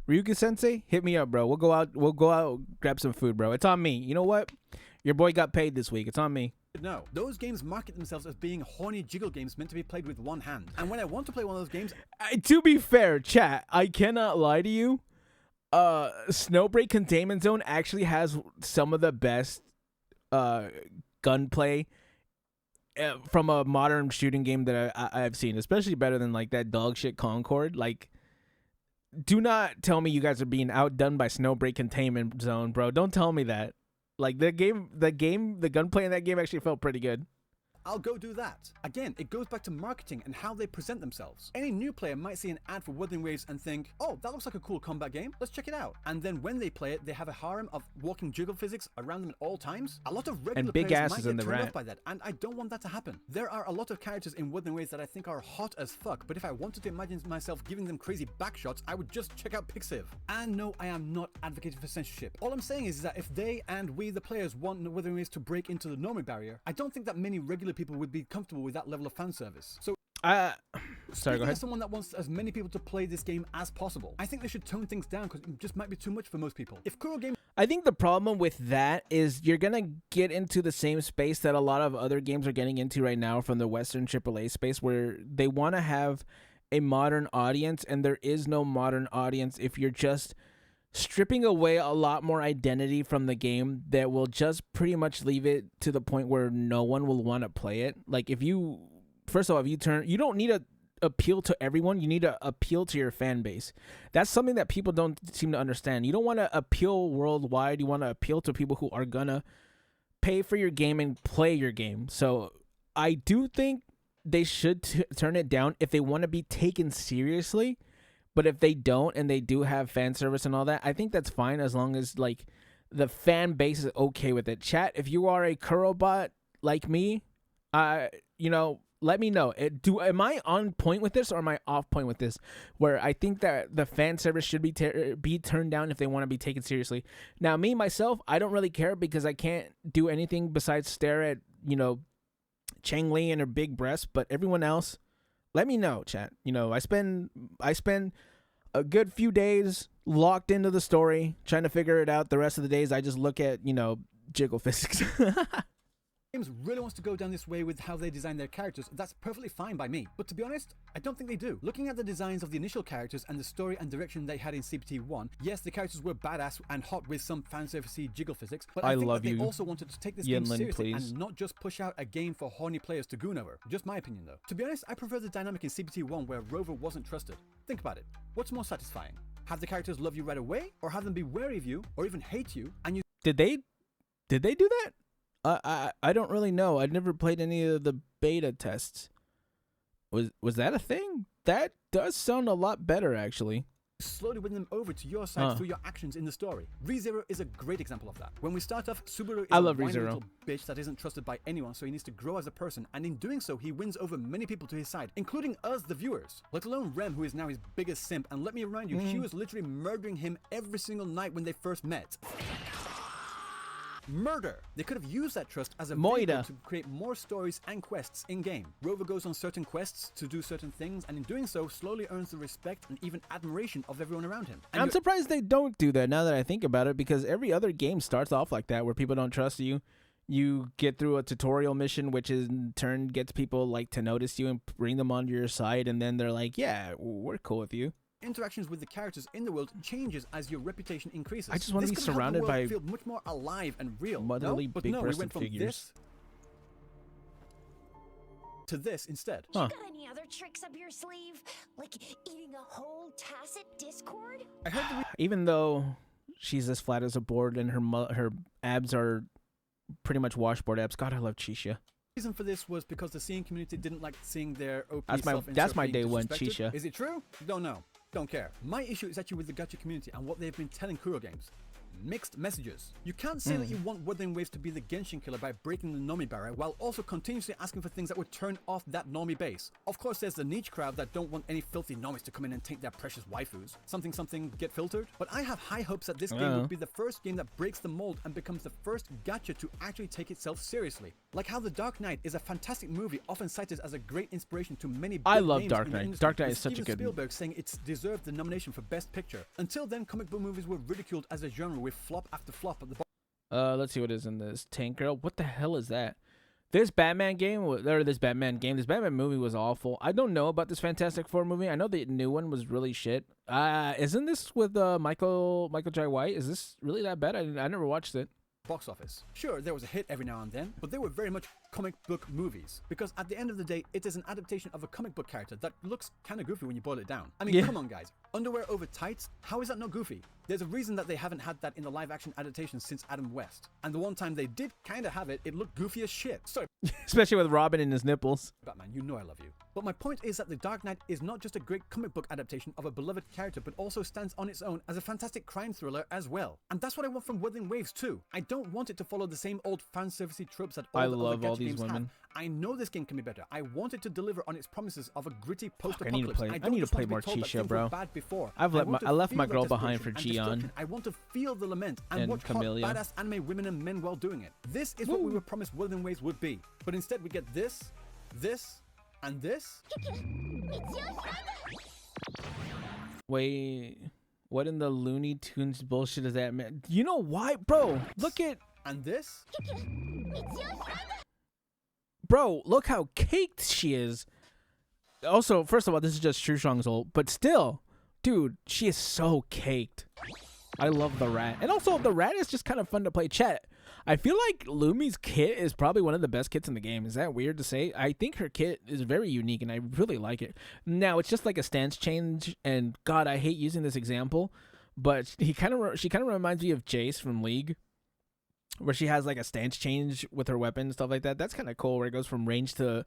Ryuuku Sensei, hit me up, bro. We'll go out, grab some food, bro. It's on me. You know what? Your boy got paid this week. It's on me. No, those games market themselves as being horny jiggle games meant to be played with one hand. And when I want to play one of those games, To be fair, chat, I cannot lie to you. Snowbreak Containment Zone actually has some of the best gunplay from a modern shooting game that I've seen, especially better than like that dog shit Concord. Like, do not tell me you guys are being outdone by Snowbreak Containment Zone, bro. Don't tell me that. Like the gunplay in that game actually felt pretty good. I'll go do that. Again, it goes back to marketing and how they present themselves. Any new player might see an ad for Wuthering Waves and think, oh, that looks like a cool combat game, let's check it out. And then when they play it, they have a harem of walking jiggle physics around them at all times. A lot of regular And big players asses might in get the turned rat. off by that, and I don't want that to happen. There are a lot of characters in Wuthering Waves that I think are hot as fuck, but if I wanted to imagine myself giving them crazy backshots, I would just check out Pixiv. And no, I am not advocating for censorship. All I'm saying is that if they and we, the players, want Wuthering Waves to break into the norming barrier, I don't think that many regular people would be comfortable with that level of fan service. So Sorry, speaking go ahead. as someone that wants as many people to play this game as possible, I think they should tone things down because it just might be too much for most people. If Kuro Game I think the problem with that is you're going to get into the same space that a lot of other games are getting into right now from the Western AAA space, where they want to have a modern audience, and there is no modern audience if you're just stripping away a lot more identity from the game that will just pretty much leave it to the point where no one will want to play it. Like first of all, you don't need to appeal to everyone. You need to appeal to your fan base. That's something that people don't seem to understand. You don't want to appeal worldwide. You want to appeal to people who are gonna pay for your game and play your game. So I do think they should turn it down if they want to be taken seriously. But if they don't, and they do have fan service and all that, I think that's fine as long as like the fan base is okay with it. Chat, if you are a Kurobot like me, let me know. Am I on point with this or am I off point with this? Where I think that the fan service should be turned down if they want to be taken seriously. Now, me myself, I don't really care because I can't do anything besides stare at Chang Li and her big breasts. But everyone else, let me know, chat. I spend a good few days locked into the story, trying to figure it out. The rest of the days, I just look at, jiggle physics. Games really wants to go down this way with how they design their characters, that's perfectly fine by me. But to be honest, I don't think they do. Looking at the designs of the initial characters and the story and direction they had in CPT 1, yes, the characters were badass and hot with some fanservice jiggle physics, but I think that they also wanted to take this game seriously and not just push out a game for horny players to goon over. Just my opinion though. To be honest, I prefer the dynamic in CPT 1 where Rover wasn't trusted. Think about it. What's more satisfying? Have the characters love you right away, or have them be wary of you, or even hate you, and you... Did they do that? I don't really know. I've never played any of the beta tests. Was that a thing? That does sound a lot better, actually. Slowly win them over to your side through your actions in the story. ReZero is a great example of that. When we start off, Subaru is a whiny little bitch that isn't trusted by anyone, so he needs to grow as a person, and in doing so, he wins over many people to his side, including us, the viewers. Let alone Rem, who is now his biggest simp, and let me remind you, she was literally murdering him every single night when they first met. Murder! They could have used that trust as a vehicle to create more stories and quests in-game. Rover goes on certain quests to do certain things, and in doing so, slowly earns the respect and even admiration of everyone around him. And I'm surprised they don't do that now that I think about it, because every other game starts off like that, where people don't trust you. You get through a tutorial mission, which in turn gets people to notice you and bring them onto your side, and then they're like, yeah, we're cool with you. interactions with the characters in the world changes as your reputation increases. I just want to be This could help surrounded the world by feel much more alive and real. motherly, no? But no, we big-breasted went from figures. this to this instead. Huh. Got any other tricks up your sleeve? Like eating a whole tacit discord? I heard the Even though she's as flat as a board and her abs are pretty much washboard abs. God, I love Chisha. reason for this was because the seeing community didn't like seeing their OP That's my being day one, disrespected. Chisha. Is it true? Don't know. Don't care. My issue is actually with the gacha community and what they've been telling Kuro games. Mixed messages. You can't say that you want Wuthering Waves to be the Genshin killer by breaking the normie barrier while also continuously asking for things that would turn off that normie base. Of course, there's the niche crowd that don't want any filthy normies to come in and take their precious waifus. Something get filtered. But I have high hopes that this game would be the first game that breaks the mold and becomes the first gacha to actually take itself seriously. Like how The Dark Knight is a fantastic movie, often cited as a great inspiration to many big I love names Dark in the Knight. industry, Dark Knight with is such a Steven good Spielberg saying it's deserved the nomination for Best Picture. Until then, comic book movies were ridiculed as a genre with flop after flop at the Let's see what is in this. Tank Girl. What the hell is that? This Batman this Batman movie was awful. I don't know about this Fantastic Four movie. I know the new one was really shit. Isn't this with Michael Jai White? Is this really that bad? I never watched it. box office. Sure, there was a hit every now and then, but they were very much comic book movies. Because at the end of the day, it is an adaptation of a comic book character that looks kind of goofy when you boil it down. I mean, come on guys. Underwear over tights? How is that not goofy? There's a reason that they haven't had that in the live action adaptation since Adam West. And the one time they did kind of have it, it looked goofy as shit. Sorry, Especially with Robin and his nipples. Batman, you know I love you. But my point is that The Dark Knight is not just a great comic book adaptation of a beloved character, but also stands on its own as a fantastic crime thriller as well. And that's what I want from Wuthering Waves too. I don't want it to follow the same old fan-servicey tropes that all the love other all gacha these games women. have. I know this game can be better. I want it to deliver on its promises of a gritty post-apocalypse. I don't need to just play want more be told that Chisha, things bro. were bad before. I left my feel girl that behind for desperation and Gion. destruction. I want to feel the lament and And watch Camellia. hot, badass anime women and men while doing it. This is what we were promised Wuthering Waves would be. But instead we get this, and this. Wait, what in the Looney Tunes bullshit is that, man? You know why, bro? Look at, And this. bro. Look how caked she is. Also, first of all, this is just Shushong's ult, but still, dude, she is so caked. I love the rat, and also the rat is just kind of fun to play. Chat. I feel like Lumi's kit is probably one of the best kits in the game. Is that weird to say? I think her kit is very unique, and I really like it. Now, it's just like a stance change, and God, I hate using this example, but she kind of reminds me of Jace from League, where she has like a stance change with her weapon and stuff like that. That's kind of cool, where it goes from range to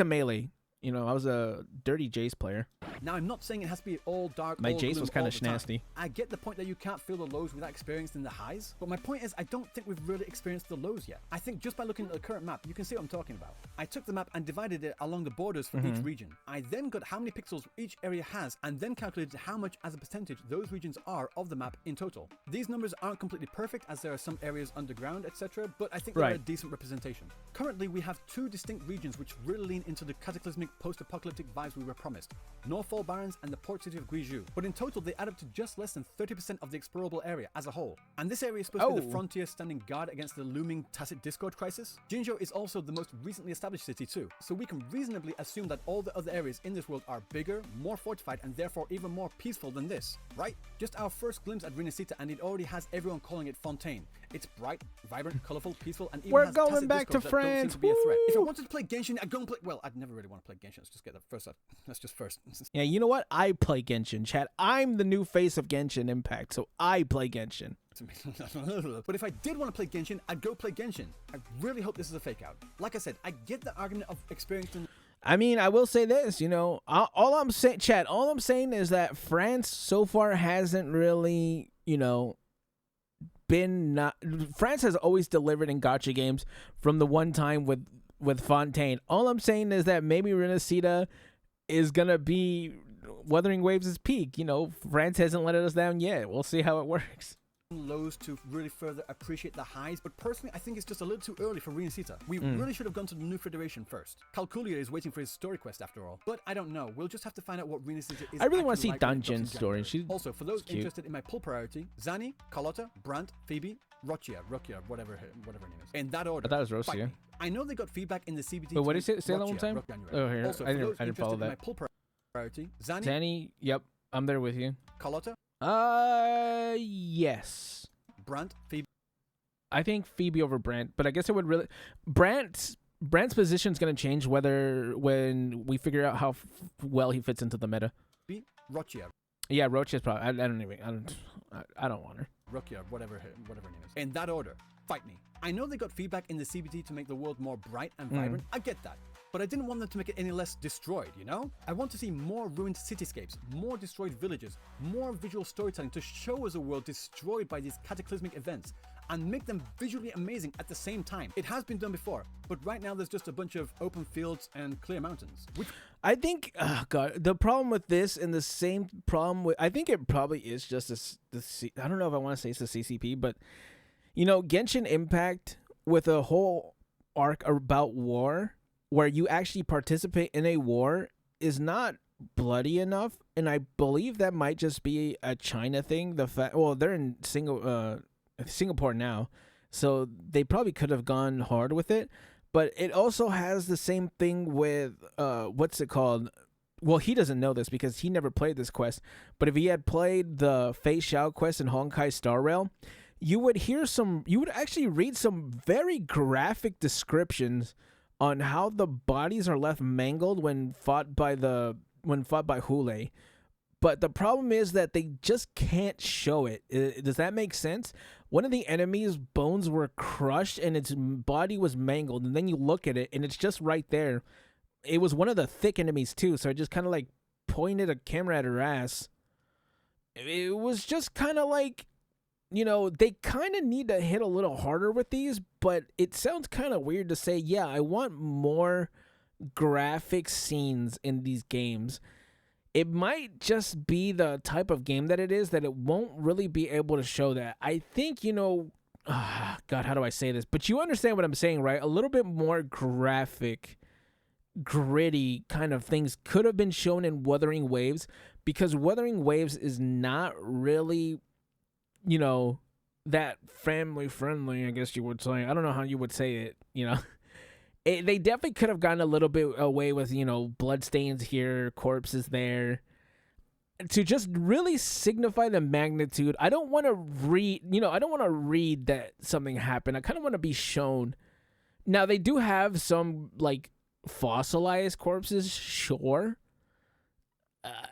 melee. You know, I was a dirty Jace player. Now, I'm not saying it has to be all dark. My all Jace gloom was kind all of the time. nasty. I get the point that you can't feel the lows without experiencing the highs, but my point is I don't think we've really experienced the lows yet. I think just by looking at the current map, you can see what I'm talking about. I took the map and divided it along the borders for each region. I then got how many pixels each area has and then calculated how much as a percentage those regions are of the map in total. These numbers aren't completely perfect as there are some areas underground, etc., but I think they're a decent representation. Currently, we have two distinct regions which really lean into the cataclysmic post-apocalyptic vibes we were promised. Northfall Barrens and the port city of Guizhou. But in total, they add up to just less than 30% of the explorable area as a whole. And this area is supposed to be the frontier standing guard against the looming tacit discord crisis. Jinzhou is also the most recently established city too, so we can reasonably assume that all the other areas in this world are bigger, more fortified, and therefore even more peaceful than this, right? Just our first glimpse at Rinascita, and it already has everyone calling it Fontaine. It's bright, vibrant, colorful, peaceful, and even has going tacit back to discords that don't seem France. to be a threat. If I wanted to play Genshin, I'd go and play. Well, I'd never really want to play Genshin. Let's just get that first up. That's just first. Yeah, you know what? I play Genshin, chat. I'm the new face of Genshin Impact, so I play Genshin. But if I did want to play Genshin, I'd go play Genshin. I really hope this is a fake out. Like I said, I get the argument of experiencing. I mean, I will say this, you know, all I'm saying, chat, all I'm saying is that France so far hasn't really, you know, France has always delivered in gacha games from the one time with Fontaine. All I'm saying is that maybe Rinascita is gonna be Wuthering Waves' peak. You know, France hasn't let us down yet. We'll see how it works. Lows to really further appreciate the highs, but personally I think it's just a little too early for Rinascita. We really should have gone to the New Federation first. Calculia is waiting for his story quest after all, but I don't know. We'll just have to find out what Rinascita is. I really want to see like when it drops in Dungeon's story. January. Also, for those cute. interested in my pull priority, Zani, Carlotta, Brandt, Phoebe, Rochia, whatever her name is. In that order. I thought it was Fight Rocia. me. I know they got feedback in the CBT. Wait, what did you say that one Rochia, time? Rock January. Oh, here. Also, I for those didn't follow interested in my that. pull priority, Zani, Zanny, yep. I'm there with you. Carlotta? Yes. Brant? Phoebe? I think Phoebe over Brant, but I guess it would really Brant's position is going to change when we figure out how well he fits into the meta. Rochia. Yeah, Roach is probably. I don't want her. Rochia, whatever her name is. In that order, fight me. I know they got feedback in the CBT to make the world more bright and vibrant. I get that. But I didn't want them to make it any less destroyed, you know? I want to see more ruined cityscapes, more destroyed villages, more visual storytelling to show us a world destroyed by these cataclysmic events and make them visually amazing at the same time. It has been done before, but right now there's just a bunch of open fields and clear mountains. I think, the problem with this and the same problem with, I think it probably is just I don't know if I want to say it's the CCP, but, you know, Genshin Impact with a whole arc about war where you actually participate in a war is not bloody enough, and I believe that might just be a China thing. They're in Singapore now, so they probably could have gone hard with it, but it also has the same thing with what's it called? Well, he doesn't know this because he never played this quest, but if he had played the Fei Xiao quest in Honkai Star Rail, you would actually read some very graphic descriptions on how the bodies are left mangled when fought by Hule. But the problem is that they just can't show it. Does that make sense? One of the enemies' bones were crushed and its body was mangled, and then you look at it and it's just right there. It was one of the thick enemies too, so I just kind of like pointed a camera at her ass. It was just kind of like, you know, they kind of need to hit a little harder with these, but it sounds kind of weird to say, yeah, I want more graphic scenes in these games. It might just be the type of game that it is that it won't really be able to show that. I think, you know, God, how do I say this? But you understand what I'm saying, right? A little bit more graphic, gritty kind of things could have been shown in Wuthering Waves, because Wuthering Waves is not really, you know, that family friendly, I guess you would say. I don't know how you would say it, you know. They definitely could have gotten a little bit away with, you know, bloodstains here, corpses there, to just really signify the magnitude. I don't want to read that something happened. I kind of want to be shown. Now, they do have some, like, fossilized corpses, sure.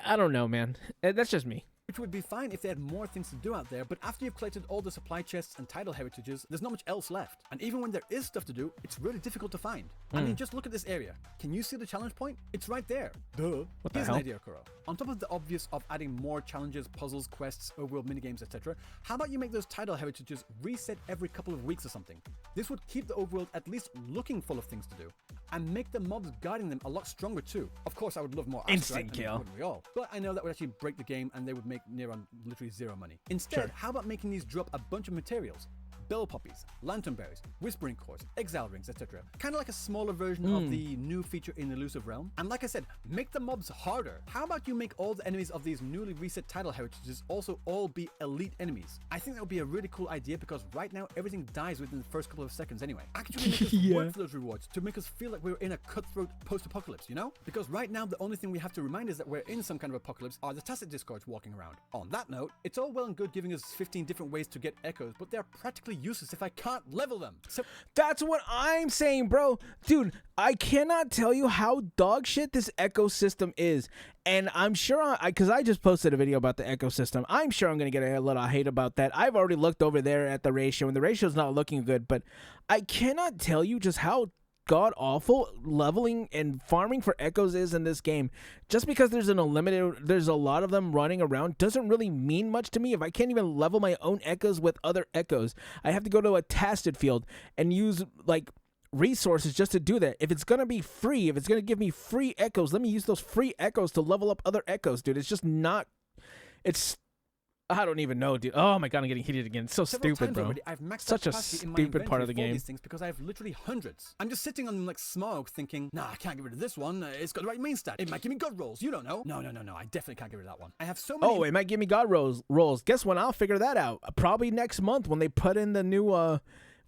I don't know, man. That's just me. Which would be fine if they had more things to do out there, but after you've collected all the supply chests and title heritages, there's not much else left. And even when there is stuff to do, it's really difficult to find. I mean, just look at this area. Can you see the challenge point? It's right there. Duh. What the Here's hell? an idea, Kuro. On top of the obvious of adding more challenges, puzzles, quests, overworld minigames, etc., how about you make those title heritages reset every couple of weeks or something? This would keep the overworld at least looking full of things to do, and make the mobs guarding them a lot stronger too. Of course, I would love more Instant kill. Wouldn't we all? But I know that would actually break the game and they would make Neuron literally zero money. Instead, how about making these drop a bunch of materials? Bell poppies, lantern berries, whispering cores, exile rings, etc. Kind of like a smaller version of the new feature in Elusive Realm. And like I said, make the mobs harder. How about you make all the enemies of these newly reset title heritages also all be elite enemies? I think that would be a really cool idea, because right now everything dies within the first couple of seconds anyway. Actually make us work for those rewards to make us feel like we're in a cutthroat post-apocalypse, you know? Because right now the only thing we have to remind us that we're in some kind of apocalypse are the tacit discords walking around. On that note, it's all well and good giving us 15 different ways to get echoes, but they're practically useless if I can't level them. So that's what I'm saying, bro. Dude, I cannot tell you how dog shit this ecosystem is. And I'm sure, because I just posted a video about the ecosystem, I'm sure I'm going to get a little hate about that. I've already looked over there at the ratio, and the ratio's not looking good. But I cannot tell you just how god-awful leveling and farming for echoes is in this game. Just because there's a lot of them running around doesn't really mean much to me if I can't even level my own echoes with other echoes. I have to go to a tasted field and use, like, resources just to do that. If it's gonna be free, if it's gonna give me free echoes, let me use those free echoes to level up other echoes, dude. It's just not, I don't even know, dude. Oh my god, I'm getting heated again. It's so stupid, bro. Already, I've maxed Such out a capacity in my stupid part of the inventory for game. these things because I have literally hundreds. I'm just sitting on them like smog, thinking, nah, I can't get rid of this one. It's got the right main stat. It might give me god rolls. You don't know. No. I definitely can't get rid of that one. I have so many. Oh, it might give me god rolls. Guess when I'll figure that out? Probably next month when they put in the new or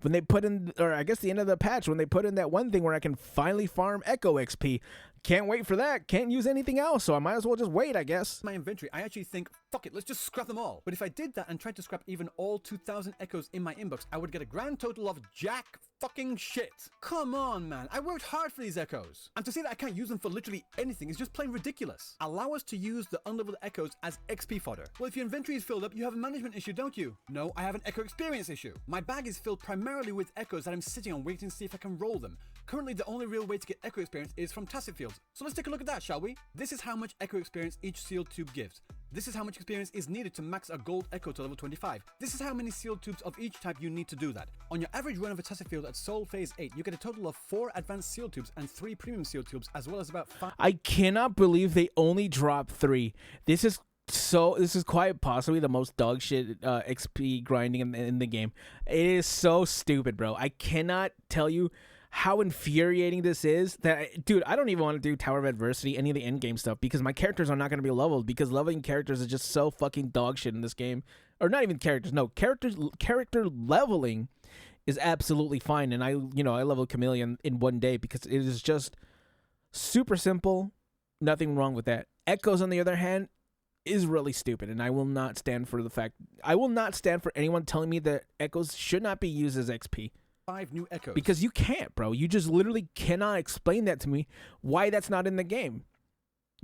I guess the end of the patch, when they put in that one thing where I can finally farm Echo XP. can't wait for that. Can't use anything else, so I might as well just wait, I guess. My inventory, I actually think, fuck it, let's just scrap them all. But if I did that and tried to scrap even all 2,000 echoes in my inbox, I would get a grand total of jack fucking shit. Come on, man. I worked hard for these echoes. And to say that I can't use them for literally anything is just plain ridiculous. Allow us to use the unleveled echoes as XP fodder. Well, if your inventory is filled up, you have a management issue, don't you? No, I have an echo experience issue. My bag is filled primarily with echoes that I'm sitting on waiting to see if I can roll them. Currently, the only real way to get echo experience is from tacit fields. So let's take a look at that, shall we? This is how much echo experience each sealed tube gives. This is how much experience is needed to max a gold echo to level 25. This is how many sealed tubes of each type you need to do that. On your average run of a tacit field at Soul Phase 8, you get a total of 4 advanced sealed tubes and 3 premium sealed tubes, as well as about 5... I cannot believe they only dropped 3. This is quite possibly the most dog shit XP grinding in the game. It is so stupid, bro. I cannot tell you how infuriating this is. Dude, I don't even want to do Tower of Adversity, any of the end game stuff, because my characters are not going to be leveled, because leveling characters is just so fucking dog shit in this game. Or not even characters, no, character leveling is absolutely fine. And I leveled Chameleon in 1 day because it is just super simple. Nothing wrong with that. Echoes, on the other hand, is really stupid, and I will not stand for anyone telling me that echoes should not be used as XP. 5 new echoes. Because you can't, bro. You just literally cannot explain that to me, why that's not in the game.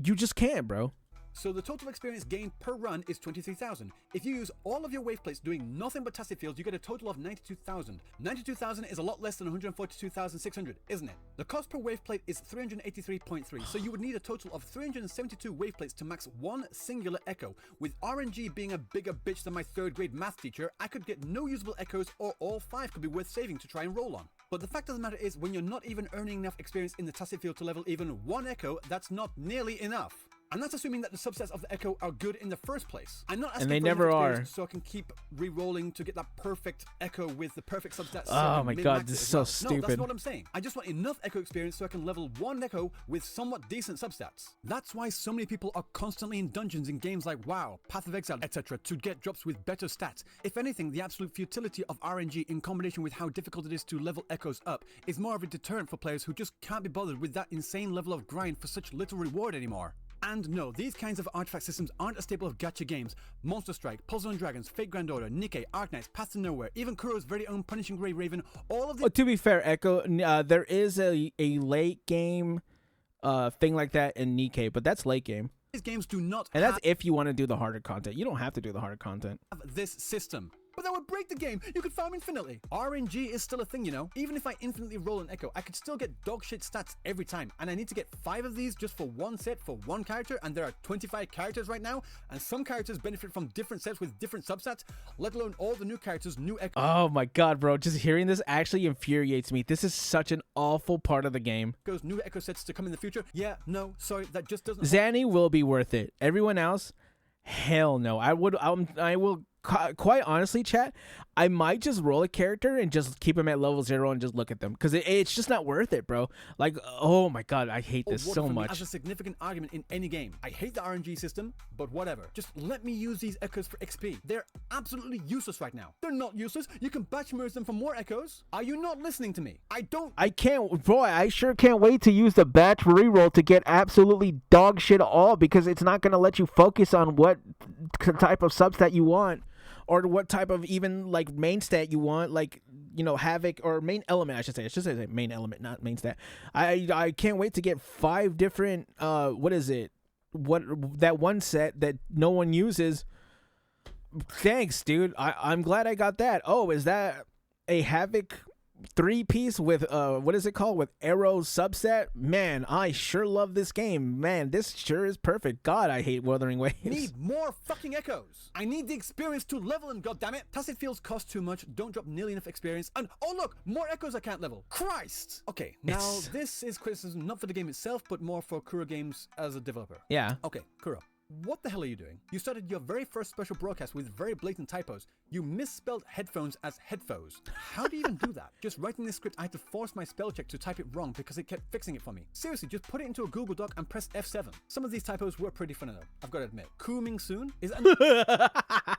You just can't, bro. So the total experience gained per run is 23,000. If you use all of your wave plates doing nothing but tacit fields, you get a total of 92,000. 92,000 is a lot less than 142,600, isn't it? The cost per wave plate is 383.3, so you would need a total of 372 wave plates to max 1 singular echo. With RNG being a bigger bitch than my 3rd grade math teacher, I could get no usable echoes, or all 5 could be worth saving to try and roll on. But the fact of the matter is, when you're not even earning enough experience in the tacit field to level even 1 echo, that's not nearly enough. And that's assuming that the subsets of the echo are good in the first place. I'm not asking and they for never are, so I can keep re-rolling to get that perfect echo with the perfect subsets. Oh my god, this is so stupid. No, that's not what I'm saying. I just want enough echo experience so I can level 1 echo with somewhat decent substats. That's why so many people are constantly in dungeons in games like WoW, Path of Exile, etc. to get drops with better stats. If anything, the absolute futility of RNG in combination with how difficult it is to level echoes up is more of a deterrent for players who just can't be bothered with that insane level of grind for such little reward anymore. And no, these kinds of artifact systems aren't a staple of gacha games. Monster Strike, Puzzle and Dragons, Fate Grand Order, Nikkei, Arknights, Path to Nowhere, even Kuro's very own Punishing Grey Raven, all of the... Well, to be fair, Echo, there is a late game thing like that in Nikkei, but that's late game. These games do not And that's if you want to do the harder content. You don't have to do the harder content. have this system. But that would break the game. You could farm infinitely. RNG is still a thing, you know. Even if I infinitely roll an echo, I could still get dog shit stats every time. And I need to get 5 of these just for 1 set for 1 character. And there are 25 characters right now. And some characters benefit from different sets with different subsets, let alone all the new characters, new echoes. Oh my god, bro. Just hearing this actually infuriates me. This is such an awful part of the game. New echo sets to come in the future. Yeah, no, sorry, that just doesn't... Zanny will be worth it. Everyone else, hell no. I will... Quite honestly, chat, I might just roll a character and just keep him at level 0 and just look at them, because it's just not worth it, bro. Like, oh my god, I hate this so much. As a significant argument in any game. I hate the RNG system, but whatever. Just let me use these echoes for XP. They're absolutely useless right now. They're not useless. You can batch merge them for more echoes. Are you not listening to me? I can't, boy, I sure can't wait to use the batch reroll to get absolutely dog shit all, because it's not going to let you focus on what type of substat you want. Or what type of even like main stat you want, like, you know, Havoc, or main element, I should say main element, not main stat. I can't wait to get 5 different that one set that no one uses. Thanks, dude. I'm glad I got that. Oh, is that a Havoc 3-piece with what is it called, with arrow subset? Man, I sure love this game. Man, this sure is perfect. God, I hate Wuthering Waves. Need more fucking echoes. I need the experience to level them, goddammit. Tacit fields cost too much, don't drop nearly enough experience, and oh look, more echoes I can't level. Christ! Okay, now this is criticism not for the game itself, but more for Kuro Games as a developer. Yeah. Okay, Kuro. What the hell are you doing? You started your very first special broadcast with very blatant typos. You misspelled headphones as headphones. How do you even do that? Just writing this script, I had to force my spell check to type it wrong because it kept fixing it for me. Seriously, just put it into a Google Doc and press F7. Some of these typos were pretty funny though, I've got to admit. Cooming soon? Is that...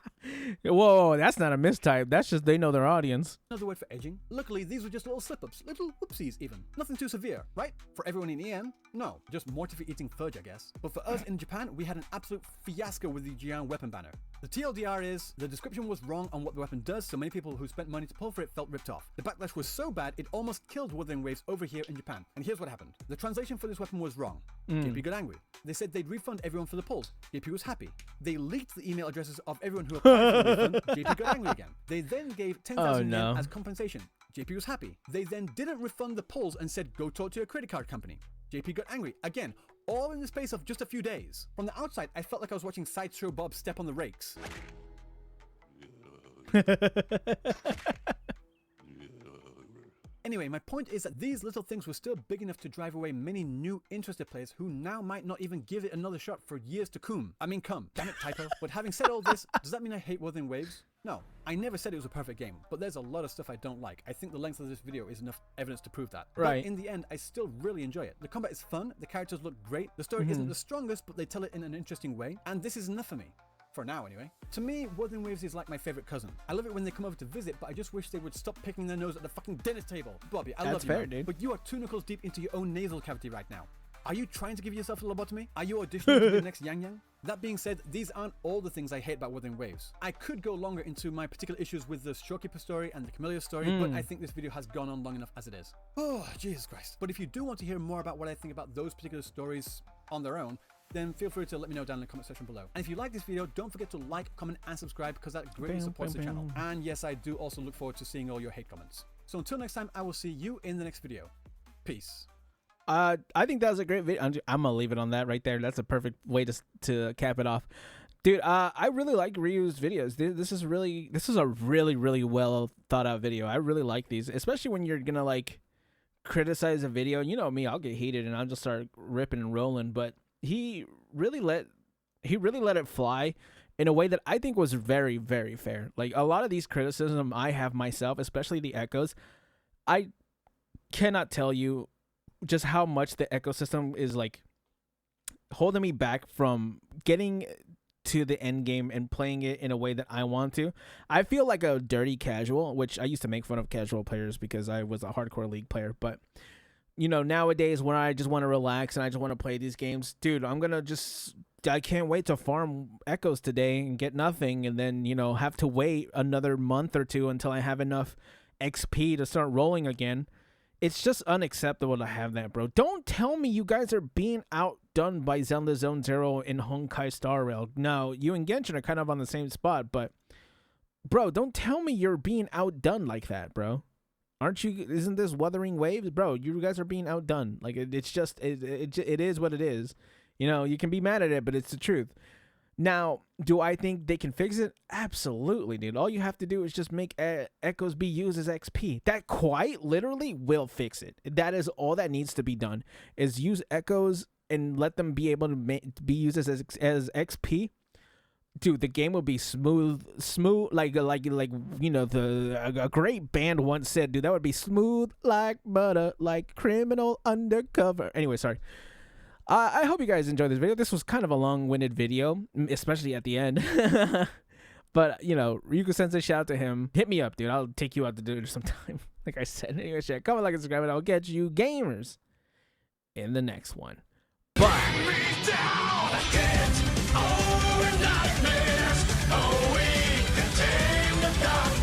Whoa, that's not a mistype. That's just they know their audience. Another word for edging. Luckily, these were just little slip-ups, little whoopsies even. Nothing too severe, right? For everyone in EN, no. Just more for eating fudge, I guess. But for us in Japan, we had an absolute fiasco with the Jian weapon banner. The TLDR is, the description was wrong on what the weapon does, so many people who spent money to pull for it felt ripped off. The backlash was so bad, it almost killed Wuthering Waves over here in Japan. And here's what happened. The translation for this weapon was wrong. JP got angry. They said they'd refund everyone for the pulls. JP was happy. They leaked the email addresses of everyone who applied for the refund. JP got angry again. They then gave 10,000 yen as compensation. JP was happy. They then didn't refund the pulls and said, go talk to your credit card company. JP got angry. Again, all in the space of just a few days. From the outside, I felt like I was watching Sideshow Bob step on the rakes. Anyway, my point is that these little things were still big enough to drive away many new interested players who now might not even give it another shot for years to come. Damn it, typo. But having said all this, does that mean I hate Wuthering Waves? No, I never said it was a perfect game, but there's a lot of stuff I don't like. I think the length of this video is enough evidence to prove that. Right. But in the end, I still really enjoy it. The combat is fun, the characters look great, the story isn't the strongest, but they tell it in an interesting way, and this is enough for me. For now, anyway. To me, Wuthering Waves is like my favorite cousin. I love it when they come over to visit, but I just wish they would stop picking their nose at the fucking dinner table. Bobby, I love you, fair, man, dude. but you are 2 knuckles deep into your own nasal cavity right now. Are you trying to give yourself a lobotomy? Are you auditioning to be the next Yang Yang? That being said, these aren't all the things I hate about Wuthering Waves. I could go longer into my particular issues with the Showkeeper story and the Camellia story, but I think this video has gone on long enough as it is. Oh, Jesus Christ. But if you do want to hear more about what I think about those particular stories on their own, then feel free to let me know down in the comment section below. And if you like this video, don't forget to like, comment, and subscribe because that greatly supports the channel. And yes, I do also look forward to seeing all your hate comments. So until next time, I will see you in the next video. Peace. I think that was a great video. I'm gonna leave it on that right there. That's a perfect way to cap it off, dude. I really like Ryuu's videos. This is a really well thought out video. I really like these, especially when you're gonna like criticize a video. You know me, I'll get heated and I'll just start ripping and rolling. But he really let it fly in a way that I think was very, very fair. Like a lot of these criticism I have myself, especially the echoes, I cannot tell you just how much the ecosystem is like holding me back from getting to the end game and playing it in a way that I want to. I feel like a dirty casual, which I used to make fun of casual players because I was a hardcore League player. But, you know, nowadays when I just want to relax and I just want to play these games, dude, I can't wait to farm echoes today and get nothing and then, you know, have to wait another month or two until I have enough XP to start rolling again. It's just unacceptable to have that, bro. Don't tell me you guys are being outdone by Zelda Zone Zero and Honkai Star Rail. No, you and Genshin are kind of on the same spot, but bro, don't tell me you're being outdone like that, bro. Aren't you? Isn't this Wuthering Waves, bro? You guys are being outdone. Like it's just it is what it is. You know, you can be mad at it, but it's the truth. Now, do I think they can fix it? Absolutely, dude. All you have to do is just make echoes be used as XP. That quite literally will fix it. That is all that needs to be done, is use echoes and let them be able to be used as XP. Dude, the game will be smooth, like you know, a great band once said, dude, that would be smooth like butter, like criminal undercover. Anyway, sorry. I hope you guys enjoyed this video. This was kind of a long-winded video, especially at the end. But, you know, Ryuuku Sensei, shout out to him. Hit me up, dude. I'll take you out to dinner sometime. Like I said. Anyway, share, comment, like, and subscribe, and I'll catch you gamers in the next one. Bye. Oh, we contain the dark.